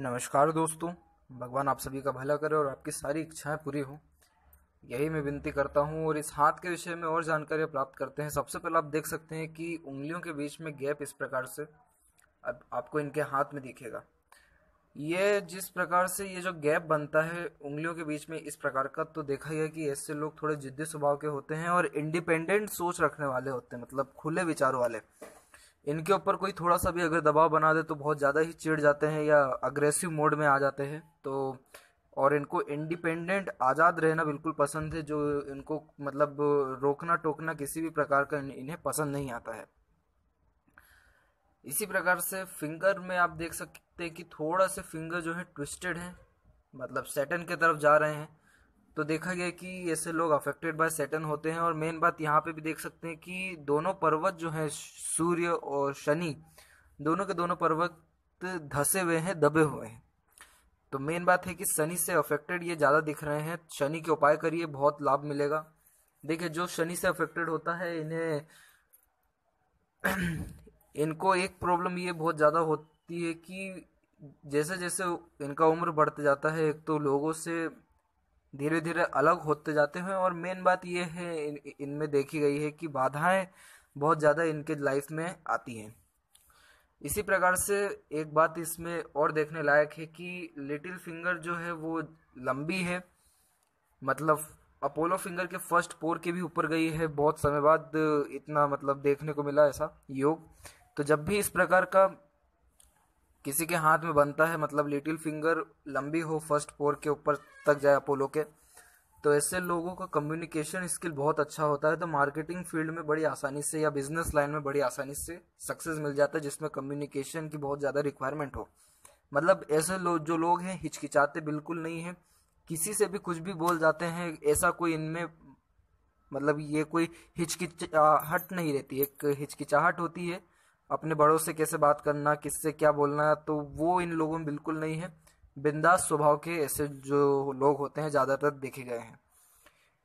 नमस्कार दोस्तों। भगवान आप सभी का भला करे और आपकी सारी इच्छाएं पूरी हो, यही मैं विनती करता हूं। और इस हाथ के विषय में और जानकारी प्राप्त करते हैं। सबसे पहले आप देख सकते हैं कि उंगलियों के बीच में गैप इस प्रकार से अब आपको इनके हाथ में दिखेगा। ये जिस प्रकार से ये जो गैप बनता है उंगलियों के बीच में इस प्रकार का, तो देखा गया कि ऐसे लोग थोड़े जिद्दी स्वभाव के होते हैं और इंडिपेंडेंट सोच रखने वाले होते हैं, मतलब खुले विचारों वाले। इनके ऊपर कोई थोड़ा सा भी अगर दबाव बना दे तो बहुत ज़्यादा ही चिढ़ जाते हैं या अग्रेसिव मोड में आ जाते हैं। तो और इनको इंडिपेंडेंट आज़ाद रहना बिल्कुल पसंद है, जो इनको मतलब रोकना टोकना किसी भी प्रकार का इन्हें पसंद नहीं आता है। इसी प्रकार से फिंगर में आप देख सकते हैं कि थोड़ा सा फिंगर जो है ट्विस्टेड है, मतलब सैटर्न की तरफ जा रहे हैं। तो देखा गया कि ऐसे लोग अफेक्टेड बाय सैटर्न होते हैं। और मेन बात यहाँ पे भी देख सकते हैं कि दोनों पर्वत जो है सूर्य और शनि, दोनों के दोनों पर्वत धसे हुए हैं, दबे हुए हैं। तो मेन बात है कि शनि से अफेक्टेड ये ज्यादा दिख रहे हैं। शनि के उपाय करिए, बहुत लाभ मिलेगा। देखिए, जो शनि से अफेक्टेड होता है इन्हें इनको एक प्रॉब्लम ये बहुत ज़्यादा होती है कि जैसे जैसे इनका उम्र बढ़ते जाता है, एक तो लोगों से धीरे धीरे अलग होते जाते हैं। और मेन बात ये है इनमें देखी गई है कि बाधाएं बहुत ज़्यादा इनके लाइफ में आती हैं। इसी प्रकार से एक बात इसमें और देखने लायक है कि लिटिल फिंगर जो है वो लंबी है, मतलब अपोलो फिंगर के फर्स्ट पोर के भी ऊपर गई है। बहुत समय बाद इतना मतलब देखने को मिला ऐसा योग। तो जब भी इस प्रकार का किसी के हाथ में बनता है, मतलब लिटिल फिंगर लंबी हो, फर्स्ट पोर के ऊपर तक जाए अपोलो के, तो ऐसे लोगों का कम्युनिकेशन स्किल बहुत अच्छा होता है। तो मार्केटिंग फील्ड में बड़ी आसानी से या बिजनेस लाइन में बड़ी आसानी से सक्सेस मिल जाता है, जिसमें कम्युनिकेशन की बहुत ज़्यादा रिक्वायरमेंट हो। मतलब ऐसे लोग जो लोग हैं हिचकिचाते बिल्कुल नहीं है, किसी से भी कुछ भी बोल जाते हैं। ऐसा कोई इनमें मतलब ये कोई हिचकिचाहट नहीं रहती। एक हिचकिचाहट होती है अपने बड़ों से कैसे बात करना, किससे क्या बोलना, तो वो इन लोगों में बिल्कुल नहीं है। बिंदास स्वभाव के ऐसे जो लोग होते हैं ज़्यादातर देखे गए हैं।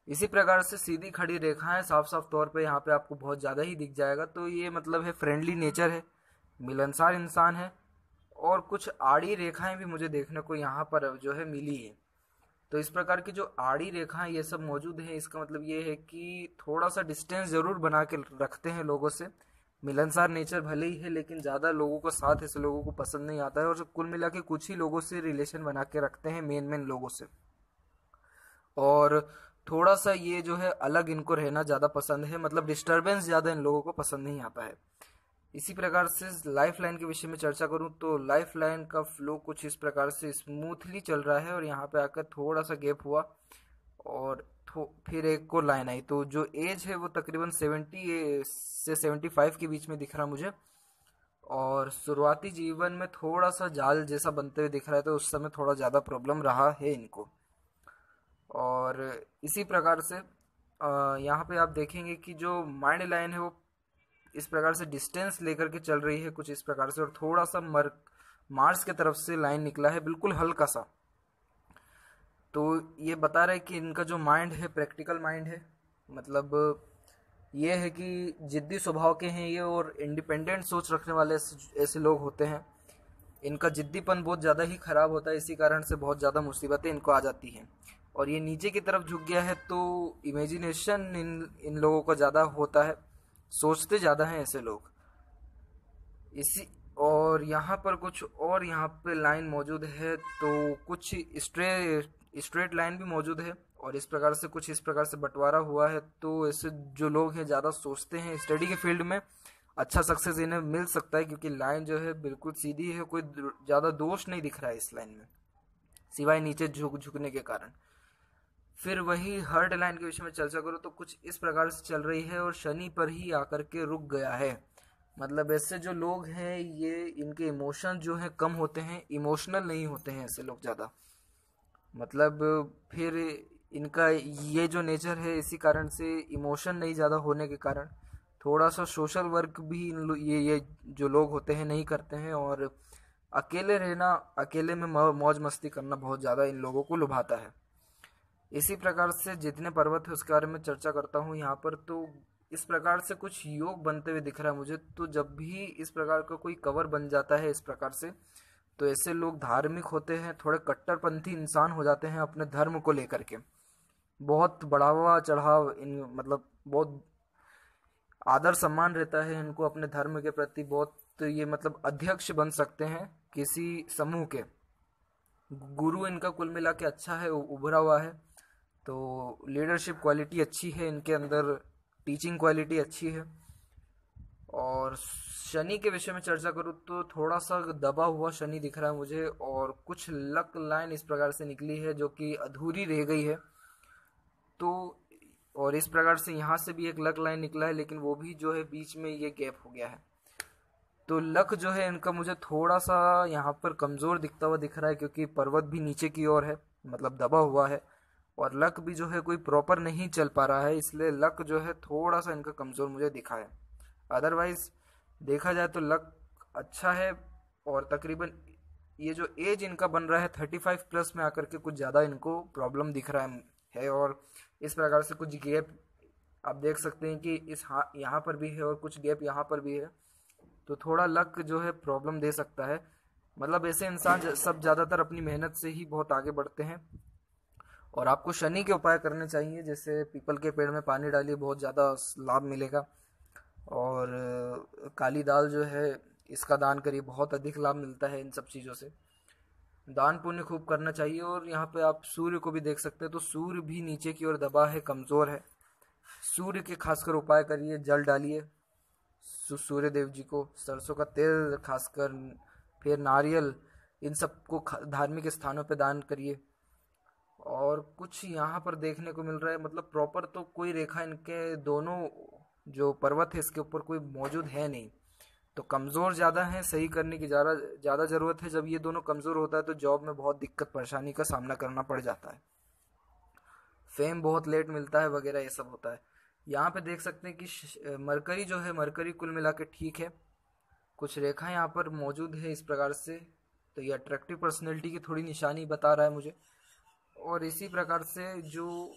इसी प्रकार से सीधी खड़ी रेखाएं साफ साफ तौर पे यहाँ पे आपको बहुत ज़्यादा ही दिख जाएगा। तो ये मतलब है फ्रेंडली नेचर है, मिलनसार इंसान है। और कुछ आड़ी रेखाएं भी मुझे देखने को यहाँ पर जो है मिली है। तो इस प्रकार की जो आड़ी रेखाएं ये सब मौजूद है, इसका मतलब ये है कि थोड़ा सा डिस्टेंस जरूर बना के रखते हैं लोगों से। मिलनसार नेचर भले ही है, लेकिन ज़्यादा लोगों को साथ ऐसे लोगों को पसंद नहीं आता है। और कुल मिला के कुछ ही लोगों से रिलेशन बना के रखते हैं, मेन मेन लोगों से। और थोड़ा सा ये जो है अलग इनको रहना ज़्यादा पसंद है, मतलब डिस्टरबेंस ज़्यादा इन लोगों को पसंद नहीं आता है। इसी प्रकार से लाइफ लाइन के विषय में चर्चा करूं तो लाइफ लाइन का फ्लो कुछ इस प्रकार से स्मूथली चल रहा है। और यहाँ पे आकर थोड़ा सा गैप हुआ और फिर एक को लाइन आई। तो जो एज है वो तकरीबन 70 से 75 के बीच में दिख रहा मुझे। और शुरुआती जीवन में थोड़ा सा जाल जैसा बनते हुए दिख रहा है, तो उस समय थोड़ा ज़्यादा प्रॉब्लम रहा है इनको। और इसी प्रकार से यहाँ पे आप देखेंगे कि जो माइंड लाइन है वो इस प्रकार से डिस्टेंस लेकर के चल रही है कुछ इस प्रकार से। और थोड़ा सा मार्स के तरफ से लाइन निकला है, बिल्कुल हल्का सा। तो ये बता रहा है कि इनका जो माइंड है प्रैक्टिकल माइंड है, मतलब ये है कि जिद्दी स्वभाव के हैं ये और इंडिपेंडेंट सोच रखने वाले ऐसे लोग होते हैं। इनका जिद्दीपन बहुत ज़्यादा ही खराब होता है, इसी कारण से बहुत ज़्यादा मुसीबतें इनको आ जाती हैं। और ये नीचे की तरफ झुक गया है, तो इमेजिनेशन इन लोगों का ज़्यादा होता है, सोचते ज़्यादा हैं ऐसे लोग। इसी और यहाँ पर कुछ और यहाँ पे लाइन मौजूद है, तो कुछ स्ट्रेट लाइन भी मौजूद है। और इस प्रकार से कुछ इस प्रकार से बंटवारा हुआ है। तो ऐसे जो लोग हैं ज़्यादा सोचते हैं, स्टडी के फील्ड में अच्छा सक्सेस इन्हें मिल सकता है, क्योंकि लाइन जो है बिल्कुल सीधी है, कोई ज़्यादा दोष नहीं दिख रहा है इस लाइन में, सिवाय नीचे झुकने के कारण। फिर वही हर्ट लाइन के विषय में चर्चा करो तो कुछ इस प्रकार से चल रही है और शनि पर ही आकर के रुक गया है। मतलब ऐसे जो लोग हैं ये इनके इमोशन जो हैं कम होते हैं, इमोशनल नहीं होते हैं ऐसे लोग ज़्यादा। मतलब फिर इनका ये जो नेचर है, इसी कारण से इमोशन नहीं ज़्यादा होने के कारण थोड़ा सा सोशल वर्क भी ये जो लोग होते हैं नहीं करते हैं। और अकेले रहना, अकेले में मौज मस्ती करना बहुत ज़्यादा इन लोगों को लुभाता है। इसी प्रकार से जितने पर्वत है उसके बारे में चर्चा करता हूँ यहाँ पर। तो इस प्रकार से कुछ योग बनते हुए दिख रहा है मुझे। तो जब भी इस प्रकार का कोई कवर बन जाता है इस प्रकार से, तो ऐसे लोग धार्मिक होते हैं, थोड़े कट्टरपंथी इंसान हो जाते हैं अपने धर्म को लेकर के। बहुत बढ़ावा चढ़ाव इन मतलब बहुत आदर सम्मान रहता है इनको अपने धर्म के प्रति बहुत। तो ये मतलब अध्यक्ष बन सकते हैं किसी समूह के। गुरु इनका कुल मिला के अच्छा है, उभरा हुआ है। तो लीडरशिप क्वालिटी अच्छी है इनके अंदर, टीचिंग क्वालिटी अच्छी है। और शनि के विषय में चर्चा करूँ तो थोड़ा सा दबा हुआ शनि दिख रहा है मुझे, और कुछ लक लाइन इस प्रकार से निकली है जो कि अधूरी रह गई है। तो और इस प्रकार से यहाँ से भी एक लक लाइन निकला है, लेकिन वो भी जो है बीच में ये गैप हो गया है। तो लक जो है इनका मुझे थोड़ा सा यहाँ पर कमज़ोर दिखता हुआ दिख रहा है, क्योंकि पर्वत भी नीचे की ओर है, मतलब दबा हुआ है, और लक भी जो है कोई प्रॉपर नहीं चल पा रहा है, इसलिए लक जो है थोड़ा सा इनका कमज़ोर मुझे दिखा है। अदरवाइज देखा जाए तो लक अच्छा है। और तकरीबन ये जो एज इनका बन रहा है 35 प्लस में आकर के कुछ ज़्यादा इनको प्रॉब्लम दिख रहा है। और इस प्रकार से कुछ गैप आप देख सकते हैं कि यहाँ पर भी है और कुछ गैप यहाँ पर भी है। तो थोड़ा लक जो है प्रॉब्लम दे सकता है। मतलब ऐसे इंसान सब ज़्यादातर अपनी मेहनत से ही बहुत आगे बढ़ते हैं। और आपको शनि के उपाय करने चाहिए, जैसे पीपल के पेड़ में पानी डालिए, बहुत ज़्यादा लाभ मिलेगा। और काली दाल जो है इसका दान करिए, बहुत अधिक लाभ मिलता है इन सब चीज़ों से। दान पुण्य खूब करना चाहिए। और यहाँ पे आप सूर्य को भी देख सकते हैं, तो सूर्य भी नीचे की ओर दबा है, कमज़ोर है। सूर्य के खासकर उपाय करिए, जल डालिए सूर्य देव जी को, सरसों का तेल खासकर, फिर नारियल, इन सबको धार्मिक स्थानों पे दान करिए। और कुछ यहाँ पर देखने को मिल रहा है, मतलब प्रॉपर तो कोई रेखा इनके दोनों जो पर्वत है इसके ऊपर कोई मौजूद है नहीं, तो कमज़ोर ज़्यादा है, सही करने की ज़्यादा ज़रूरत है। जब ये दोनों कमज़ोर होता है तो जॉब में बहुत दिक्कत परेशानी का सामना करना पड़ जाता है, फेम बहुत लेट मिलता है वगैरह, ये सब होता है। यहाँ पे देख सकते हैं कि मरकरी जो है, मरकरी कुल मिला के ठीक है, कुछ रेखा यहाँ पर मौजूद है इस प्रकार से। तो ये अट्रैक्टिव पर्सनैलिटी की थोड़ी निशानी बता रहा है मुझे। और इसी प्रकार से जो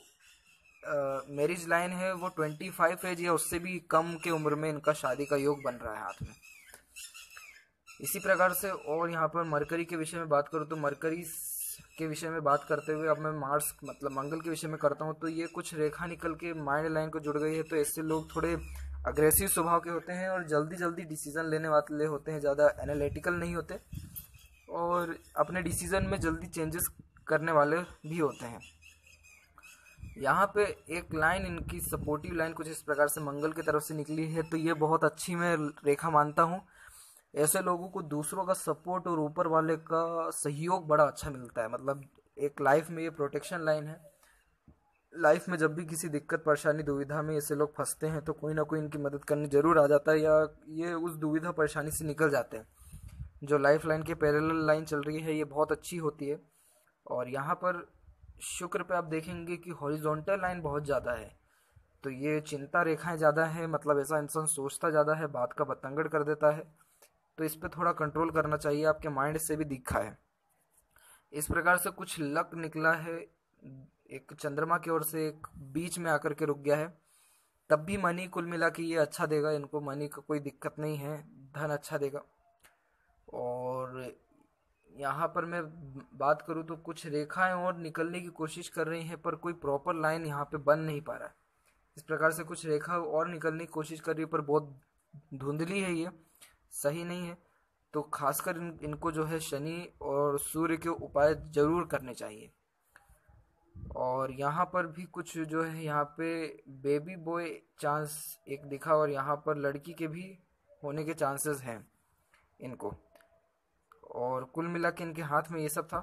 मैरिज लाइन है वो 25 एज या उससे भी कम के उम्र में इनका शादी का योग बन रहा है हाथ में, इसी प्रकार से। और यहाँ पर मरकरी के विषय में बात करूँ तो मरकरी के विषय में बात करते हुए अब मैं मार्स मतलब मंगल के विषय में करता हूँ। तो ये कुछ रेखा निकल के माइंड लाइन को जुड़ गई है, तो इससे लोग थोड़े अग्रेसिव स्वभाव के होते हैं और जल्दी जल्दी डिसीजन लेने वाले होते हैं, ज़्यादा एनालिटिकल नहीं होते, और अपने डिसीजन में जल्दी चेंजेस करने वाले भी होते हैं। यहाँ पे एक लाइन इनकी सपोर्टिव लाइन कुछ इस प्रकार से मंगल की तरफ से निकली है, तो ये बहुत अच्छी मैं रेखा मानता हूँ। ऐसे लोगों को दूसरों का सपोर्ट और ऊपर वाले का सहयोग बड़ा अच्छा मिलता है। मतलब एक लाइफ में ये प्रोटेक्शन लाइन है। लाइफ में जब भी किसी दिक्कत परेशानी दुविधा में ऐसे लोग फंसते हैं तो कोई ना कोई इनकी मदद करने जरूर आ जाता है, या ये उस दुविधा परेशानी से निकल जाते हैं। जो लाइफ लाइन के पैरेलल लाइन चल रही है ये बहुत अच्छी होती है। और यहाँ पर शुक्र पे आप देखेंगे कि हॉरिजॉन्टल लाइन बहुत ज़्यादा है, तो ये चिंता रेखाएं ज़्यादा है, मतलब ऐसा इंसान सोचता ज़्यादा है, बात का बतंगड़ कर देता है। तो इस पे थोड़ा कंट्रोल करना चाहिए, आपके माइंड से भी दिखा है। इस प्रकार से कुछ लक निकला है, एक चंद्रमा की ओर से एक बीच में आकर के रुक गया है। तब भी मनी कुल मिला के ये अच्छा देगा इनको, मनी का कोई दिक्कत नहीं है, धन अच्छा देगा। और यहाँ पर मैं बात करूँ तो कुछ रेखाएं और निकलने की कोशिश कर रही हैं, पर कोई प्रॉपर लाइन यहाँ पे बन नहीं पा रहा है। इस प्रकार से कुछ रेखा और निकलने की कोशिश कर रही है, पर बहुत धुंधली है, ये सही नहीं है। तो खासकर इनको जो है शनि और सूर्य के उपाय जरूर करने चाहिए। और यहाँ पर भी कुछ जो है, यहाँ पे बेबी बॉय चांस एक दिखा, और यहाँ पर लड़की के भी होने के चांसेस हैं इनको। और कुल मिला के इनके हाथ में ये सब था।